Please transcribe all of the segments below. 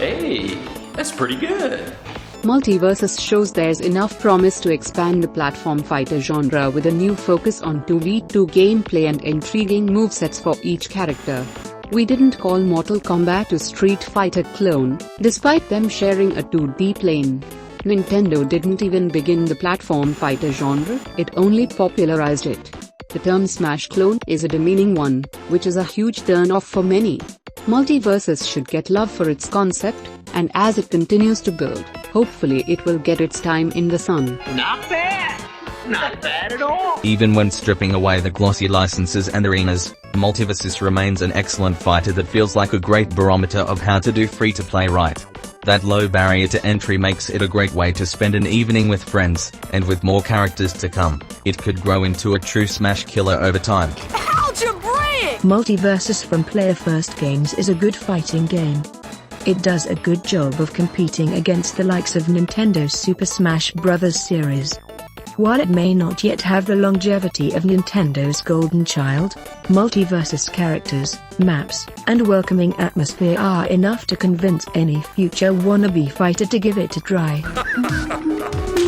Hey, that's pretty good. MultiVersus shows there's enough promise to expand the platform fighter genre with a new focus on 2v2 gameplay and intriguing movesets for each character. We didn't call Mortal Kombat a Street Fighter clone, despite them sharing a 2D plane. Nintendo didn't even begin the platform fighter genre, it only popularized it. The term Smash clone is a demeaning one, which is a huge turn-off for many. MultiVersus should get love for its concept, and as it continues to build, hopefully it will get its time in the sun. Not bad! Not bad at all! Even when stripping away the glossy licenses and arenas, MultiVersus remains an excellent fighter that feels like a great barometer of how to do free-to-play right. That low barrier to entry makes it a great way to spend an evening with friends, and with more characters to come, it could grow into a true Smash killer over time. Algebraic! MultiVersus from Player First Games is a good fighting game. It does a good job of competing against the likes of Nintendo's Super Smash Bros. Series. While it may not yet have the longevity of Nintendo's Golden Child, MultiVersus characters, maps, and welcoming atmosphere are enough to convince any future wannabe fighter to give it a try.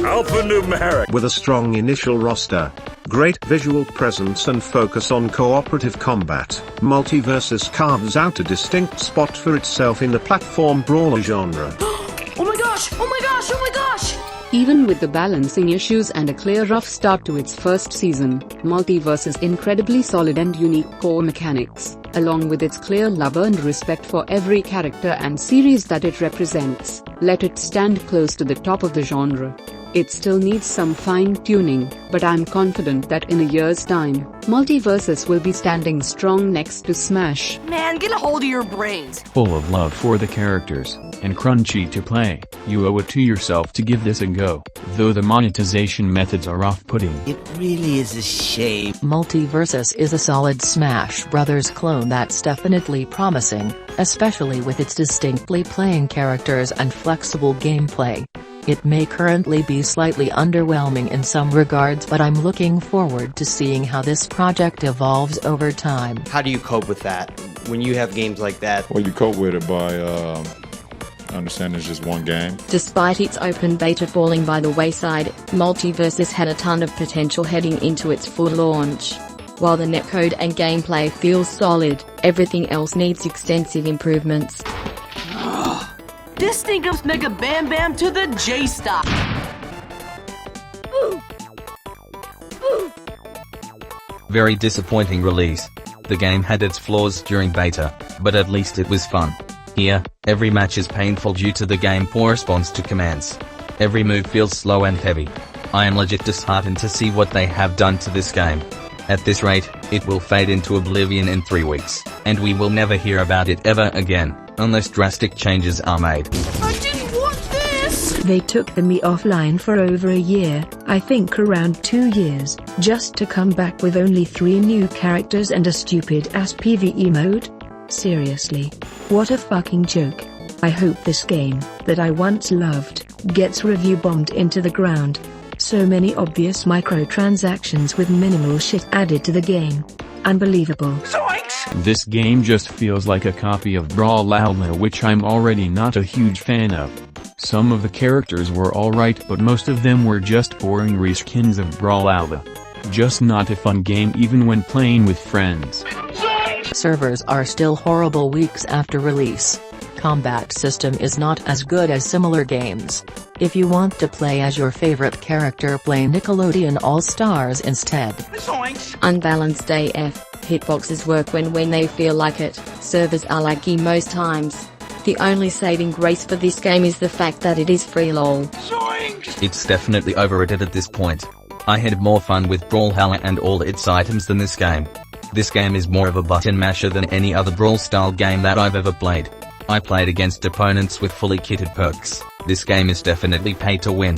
Alphanumeric. With a strong initial roster, great visual presence and focus on cooperative combat, MultiVersus carves out a distinct spot for itself in the platform brawler genre. Oh my gosh! Oh my gosh! Oh my gosh! Even with the balancing issues and a clear rough start to its first season, MultiVersus' incredibly solid and unique core mechanics, along with its clear love and respect for every character and series that it represents, let it stand close to the top of the genre. It still needs some fine-tuning, but I'm confident that in a year's time, MultiVersus will be standing strong next to Smash. Man, get a hold of your brains! Full of love for the characters, and crunchy to play, you owe it to yourself to give this a go, though the monetization methods are off-putting. It really is a shame. MultiVersus is a solid Smash Bros. Clone that's definitely promising, especially with its distinctly playing characters and flexible gameplay. It may currently be slightly underwhelming in some regards, but I'm looking forward to seeing how this project evolves over time. How do you cope with that when you have games like that? Well, you cope with it by understanding it's just one game. Despite its open beta falling by the wayside, MultiVersus had a ton of potential heading into its full launch. While the netcode and gameplay feels solid, everything else needs extensive improvements. This thing goes Mega Bam Bam to the J-Stop! Very disappointing release. The game had its flaws during beta, but at least it was fun. Here, every match is painful due to the game's poor response to commands. Every move feels slow and heavy. I am legit disheartened to see what they have done to this game. At this rate, it will fade into oblivion in 3 weeks, and we will never hear about it ever again, unless drastic changes are made. I didn't want this! They took me offline for over a year, I think around 2 years, just to come back with only 3 new characters and a stupid-ass PvE mode? Seriously. What a fucking joke. I hope this game, that I once loved, gets review bombed into the ground. So many obvious microtransactions with minimal shit added to the game. Unbelievable. Zoinks! This game just feels like a copy of Brawlhalla, which I'm already not a huge fan of. Some of the characters were alright, but most of them were just boring reskins of Brawlhalla. Just not a fun game even when playing with friends. Servers are still horrible weeks after release. Combat system is not as good as similar games. If you want to play as your favorite character, play Nickelodeon All-Stars instead. Zoinks! Unbalanced AF, hitboxes work when they feel like it, servers are laggy most times. The only saving grace for this game is the fact that it is free lol. Zoinks! It's definitely overrated at this point. I had more fun with Brawlhalla and all its items than this game. This game is more of a button masher than any other Brawl-style game that I've ever played. I played against opponents with fully kitted perks. This game is definitely pay to win.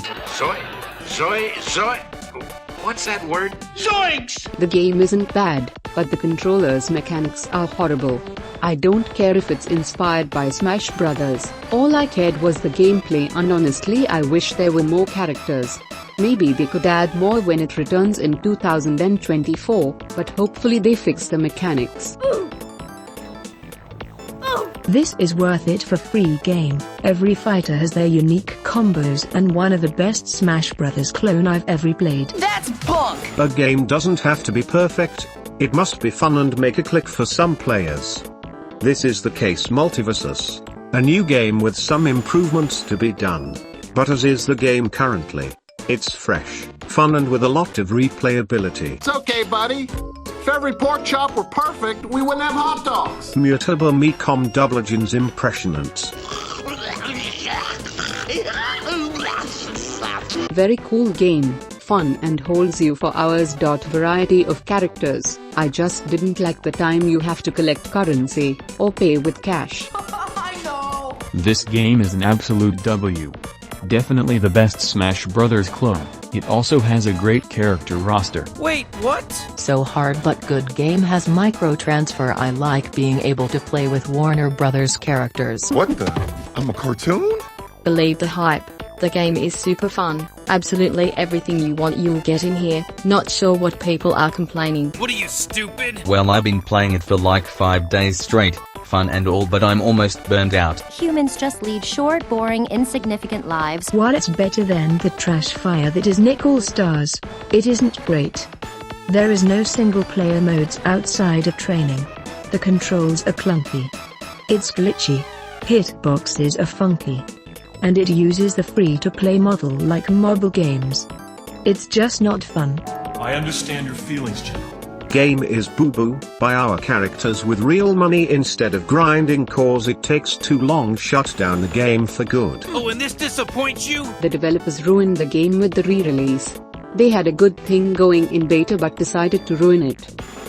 What's that word? Zoinks! The game isn't bad, but the controller's mechanics are horrible. I don't care if it's inspired by Smash Brothers. All I cared was the gameplay, and honestly I wish there were more characters. Maybe they could add more when it returns in 2024, but hopefully they fix the mechanics. This is worth it for free game. Every fighter has their unique combos and one of the best Smash Bros. Clone I've ever played. That's bunk! A game doesn't have to be perfect, it must be fun and make a click for some players. This is the case MultiVersus, a new game with some improvements to be done. But as is the game currently, it's fresh, fun and with a lot of replayability. It's okay, buddy. If every pork chop were perfect, we wouldn't have hot dogs. Mutable Mecom Dublagens Impressionants. Very cool game, fun and holds you for hours. Variety of characters. I just didn't like the time you have to collect currency, or pay with cash. I know! This game is an absolute W. Definitely the best Smash Bros. Clone. It also has a great character roster. Wait, what? So hard but good game has microtransfer. I like being able to play with Warner Brothers characters. What the? I'm a cartoon? Believe the hype. The game is super fun. Absolutely everything you want you'll get in here. Not sure what people are complaining. What are you, stupid? Well, I've been playing it for like 5 days straight. Fun and all, but I'm almost burned out. Humans just lead short, boring, insignificant lives. While it's better than the trash fire that is Nick All-Stars, it isn't great. There is no single-player modes outside of training. The controls are clunky. It's glitchy. Hitboxes are funky. And it uses the free-to-play model like mobile games. It's just not fun. I understand your feelings, General. Game is boo-boo, buy our characters with real money instead of grinding cause it takes too long. Shut down the game for good. Oh, and this disappoints you? The developers ruined the game with the re-release. They had a good thing going in beta but decided to ruin it.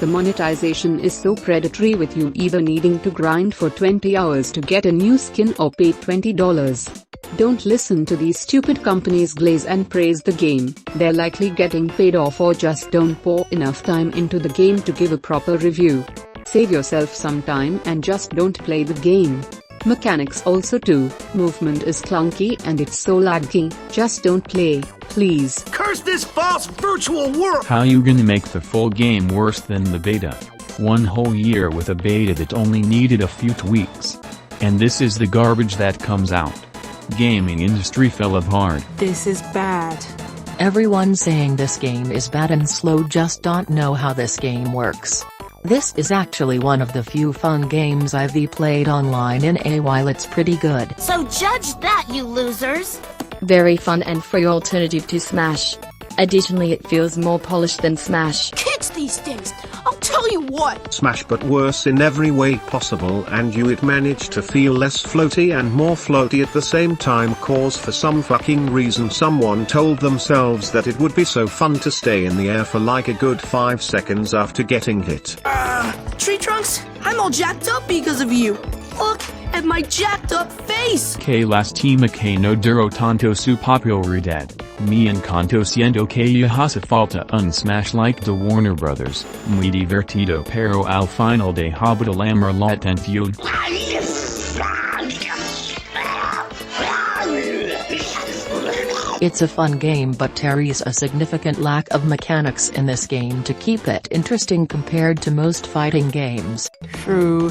The monetization is so predatory with you either needing to grind for 20 hours to get a new skin or pay $20. Don't listen to these stupid companies glaze and praise the game. They're likely getting paid off or just don't pour enough time into the game to give a proper review. Save yourself some time and just don't play the game. Mechanics also too. Movement is clunky and it's so laggy. Just don't play, please. Curse this false virtual world! How you gonna make the full game worse than the beta? 1 whole year with a beta that only needed a few tweaks. And this is the garbage that comes out. Gaming industry fell apart. This is bad. Everyone saying this game is bad and slow just don't know how this game works. This is actually one of the few fun games I've played online in a while. It's pretty good. So judge that, you losers! Very fun and free alternative to Smash. Additionally, it feels more polished than Smash. Kids these days, I'll tell you what! Smash but worse in every way possible, and it managed to feel less floaty and more floaty at the same time cause for some fucking reason someone told themselves that it would be so fun to stay in the air for like a good 5 seconds after getting hit. Tree Trunks, I'm all jacked up because of you. Look at my jacked up face! Que lastima que no duro tanto su popularidad. Me encanto siendo que ya hace falta un smash like the Warner Brothers. Muy divertido pero al final de habita la la atención. It's a fun game but there is a significant lack of mechanics in this game to keep it interesting compared to most fighting games. True.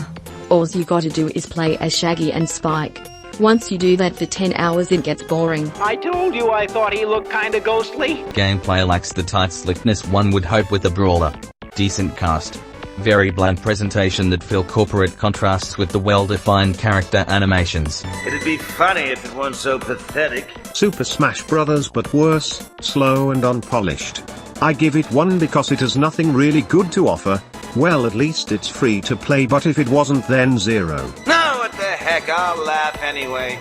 All you gotta do is play as Shaggy and Spike. Once you do that for 10 hours it gets boring. I told you I thought he looked kinda ghostly. Gameplay lacks the tight slickness one would hope with a brawler. Decent cast. Very bland presentation that feel corporate contrasts with the well-defined character animations. It'd be funny if it weren't so pathetic. Super Smash Bros. But worse, slow and unpolished. I give it 1 because it has nothing really good to offer. Well, at least it's free to play, but if it wasn't then 0. No, what the heck, I'll laugh anyway.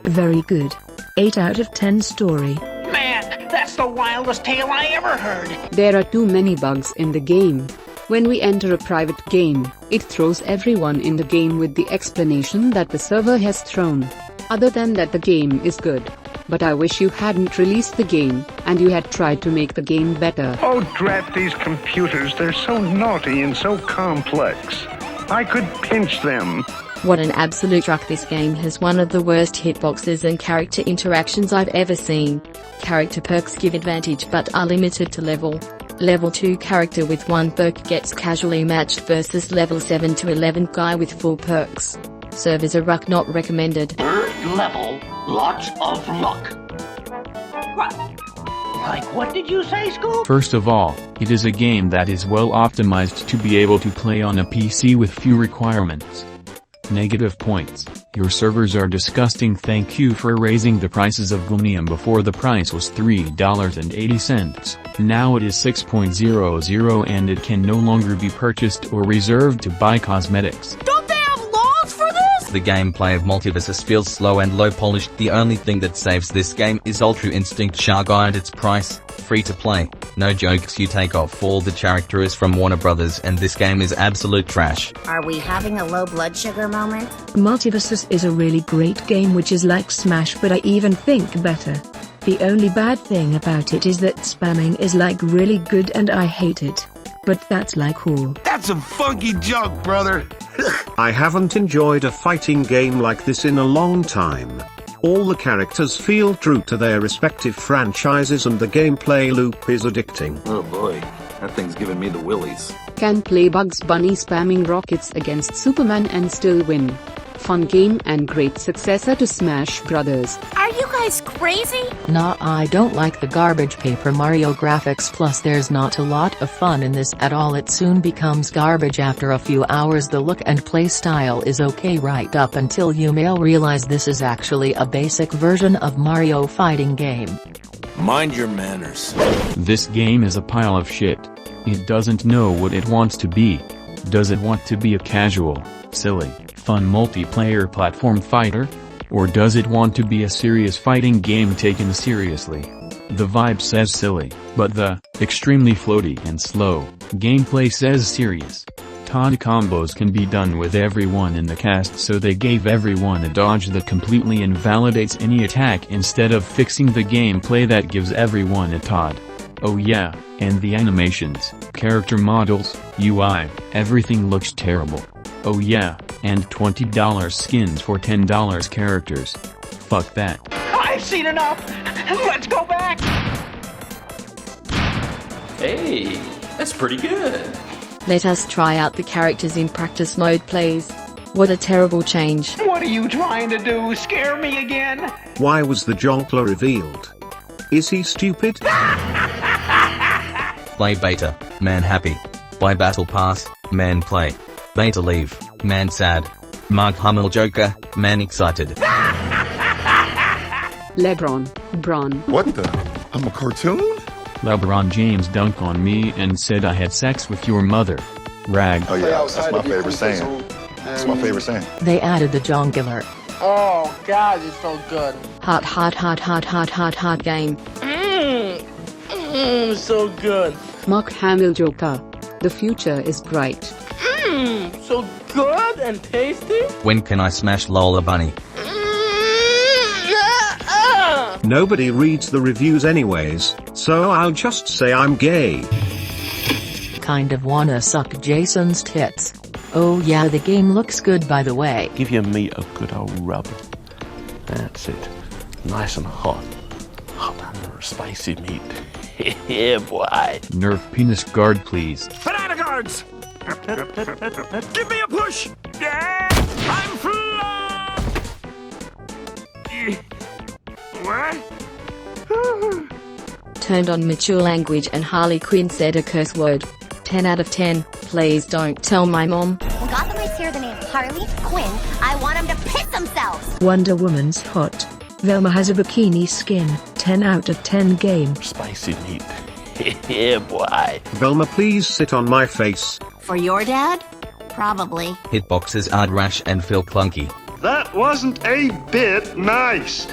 Very good. 8 out of 10 story. Man, that's the wildest tale I ever heard. There are too many bugs in the game. When we enter a private game, it throws everyone in the game with the explanation that the server has thrown. Other than that, the game is good. But I wish you hadn't released the game, and you had tried to make the game better. Oh, drat these computers, they're so naughty and so complex. I could pinch them. What an absolute truck. This game has one of the worst hitboxes and character interactions I've ever seen. Character perks give advantage but are limited to level. Level 2 character with 1 perk gets casually matched versus level 7 to 11 guy with full perks. Serve as a ruck, not recommended. Third level, lots of luck. What? Like what did you say, Scoop? First of all, it is a game that is well optimized to be able to play on a PC with few requirements. Negative points. Your servers are disgusting. Thank you for raising the prices of Gloomium. Before the price was $3.80. Now it is 6.00 and it can no longer be purchased or reserved to buy cosmetics. Don't they have laws for this? The gameplay of MultiVersus feels slow and low polished. The only thing that saves this game is Ultra Instinct Sharga and its price, free to play. No jokes, you take off all the characters from Warner Brothers and this game is absolute trash. Are we having a low blood sugar moment? MultiVersus is a really great game which is like Smash, but I even think better. The only bad thing about it is that spamming is like really good and I hate it. But that's like cool. That's some funky junk, brother. I haven't enjoyed a fighting game like this in a long time. All the characters feel true to their respective franchises and the gameplay loop is addicting. Oh boy, that thing's giving me the willies. Can play Bugs Bunny spamming rockets against Superman and still win. Fun game and great successor to Smash Brothers. Are you guys crazy? Nah, I don't like the garbage paper Mario graphics, plus there's not a lot of fun in this at all. It soon becomes garbage after a few hours. The look and play style is okay right up until you may realize this is actually a basic version of Mario fighting game. Mind your manners. This game is a pile of shit. It doesn't know what it wants to be. Does it want to be a casual, silly, fun multiplayer platform fighter? Or does it want to be a serious fighting game taken seriously? The vibe says silly, but the extremely floaty and slow gameplay says serious. Todd combos can be done with everyone in the cast, so they gave everyone a dodge that completely invalidates any attack instead of fixing the gameplay that gives everyone a Todd. Oh yeah, and the animations, character models, UI, everything looks terrible. Oh yeah, and $20 skins for $10 characters. Fuck that. I've seen enough. Let's go back. Hey, that's pretty good. Let us try out the characters in practice mode, please. What a terrible change. What are you trying to do? Scare me again? Why was the Jonkler revealed? Is he stupid? Play beta, man happy. Buy battle pass, man play. Beta leave, man sad. Mark Hummel Joker, man excited. Bron. What the? I'm a cartoon? LeBron James dunked on me and said I had sex with your mother. Rag. Oh yeah, that's my favorite saying. That's my favorite saying. They added the jongular. Oh god, it's so good. Hot game. So good. Mark Hamill Joker. The future is bright. So good and tasty. When can I smash Lola Bunny? Nobody reads the reviews anyways, so I'll just say I'm gay. Kind of wanna suck Jason's tits. Oh yeah, the game looks good by the way. Give your meat a good old rub. That's it. Nice and hot. Hot and spicy meat. Yeah, boy. Nerf penis guard, please. Banana guards! Give me a push! Yeah! I'm What? Turned on mature language and Harley Quinn said a curse word. 10 out of 10, please don't tell my mom. When Gotham Knights hear the name Harley Quinn, I want them to piss themselves! Wonder Woman's hot. Velma has a bikini skin. 10 out of 10 game. Spicy meat. Yeah, boy. Velma, please sit on my face. For your dad? Probably. Hitboxes are rash and feel clunky. That wasn't a bit nice.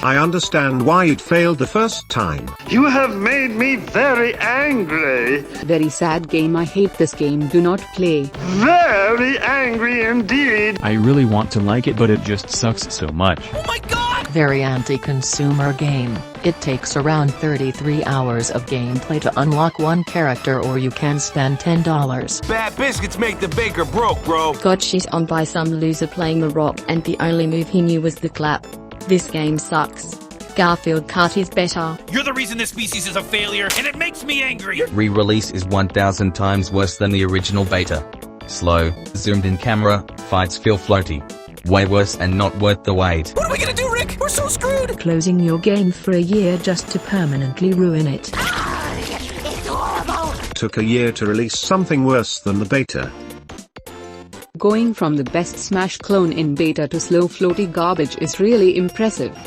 I understand why it failed the first time. You have made me very angry. Very sad game. I hate this game. Do not play. Very angry indeed. I really want to like it, but it just sucks so much. Oh my god! Very anti-consumer game. It takes around 33 hours of gameplay to unlock one character, or you can spend $10. Bad biscuits make the baker broke, bro. Got shit on by some loser playing the rock and the only move he knew was the clap. This game sucks. Garfield Kart is better. You're the reason this species is a failure, and it makes me angry. Re-release is 1000 times worse than the original beta. Slow, zoomed-in camera, fights feel floaty. Way worse and not worth the wait. What are we gonna do, Rick? We're so screwed! Closing your game for a year just to permanently ruin it. Took a year to release something worse than the beta. Going from the best Smash clone in beta to slow floaty garbage is really impressive.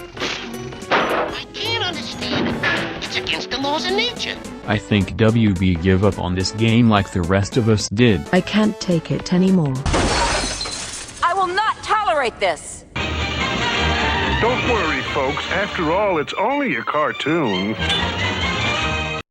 I can't understand it. It's against the laws of nature. I think WB give up on this game like the rest of us did. I can't take it anymore. I will not tolerate this. Don't worry, folks. After all, it's only a cartoon.